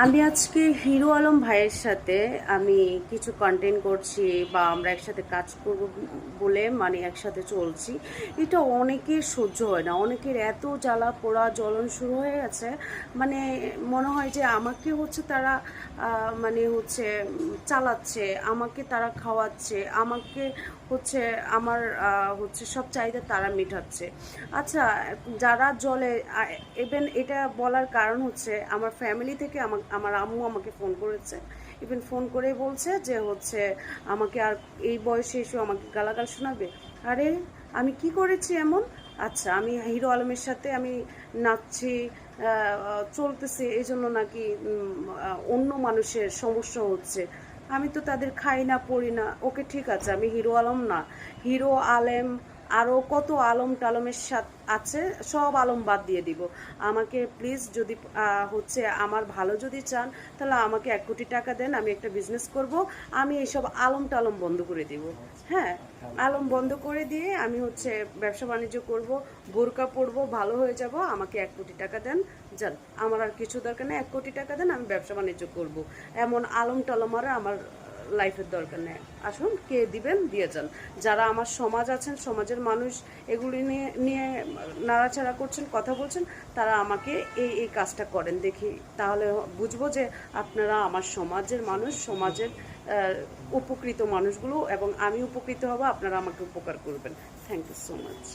আমি আজকে হিরো আলম ভাইয়ের সাথে আমি কিছু কন্টেন্ট করছি বা আমরা একসাথে কাজ করব বলে মানে একসাথে চলছি। এটা অনেকের সহ্য হয় না, অনেকের এত জ্বালা পোড়া জ্বলন শুরু হয়ে গেছে। মানে মনে হয় যে আমাকে হচ্ছে তারা মানে হচ্ছে চালাচ্ছে, আমাকে তারা খাওয়াচ্ছে, আমাকে হচ্ছে আমার হচ্ছে সব চাহিদা তারা মেটাচ্ছে। আচ্ছা, যারা জলে ইভেন এটা বলার কারণ হচ্ছে আমার ফ্যামিলি থেকে আমার আম্মু আমাকে ফোন করেছে। ইভেন ফোন করে বলছে যে হচ্ছে আমাকে আর এই বয়সে এসে আমাকে গালাগাল শোনাবে। আরে আমি কি করেছি এমন? আচ্ছা, আমি হিরো আলমের সাথে আমি নাচছি, চলতেছি, এই জন্য নাকি অন্য মানুষের সমস্যা হচ্ছে? আমি তো তাদের খাই না পড়ি না। ওকে ঠিক আছে, আমি হিরো আলম না, হিরো আলেম আরও কত আলম টালমের সাথে আছে, সব আলম বাদ দিয়ে দিব। আমাকে প্লিজ যদি হচ্ছে আমার ভালো যদি চান, তাহলে আমাকে 1 কোটি টাকা দেন, আমি একটা বিজনেস করব। আমি এইসব আলম টালম বন্ধ করে দিব। হ্যাঁ, আলম বন্ধ করে দিয়ে আমি হচ্ছে ব্যবসা বাণিজ্য করব, বোরকা পরবো, ভালো হয়ে যাব। আমাকে 1 কোটি টাকা দেন, যান। আমার আর কিছু দরকার নেই, 1 কোটি টাকা দেন, আমি ব্যবসা বাণিজ্য করব। এমন আলম টালমারা আমার লাইফের দরকার নেই। আসুন, কে দিবেন দিয়ে যান। যারা আমার সমাজ আছেন, সমাজের মানুষ এগুলি নিয়ে নিয়ে নাড়াচাড়া করছেন, কথা বলছেন, তারা আমাকে এই এই কাজটা করেন দেখি, তাহলে বুঝবো যে আপনারা আমার সমাজের মানুষ, সমাজের উপকৃত মানুষগুলো, এবং আমি উপকৃত হব, আপনারা আমাকে উপকার করবেন। Thank you so much.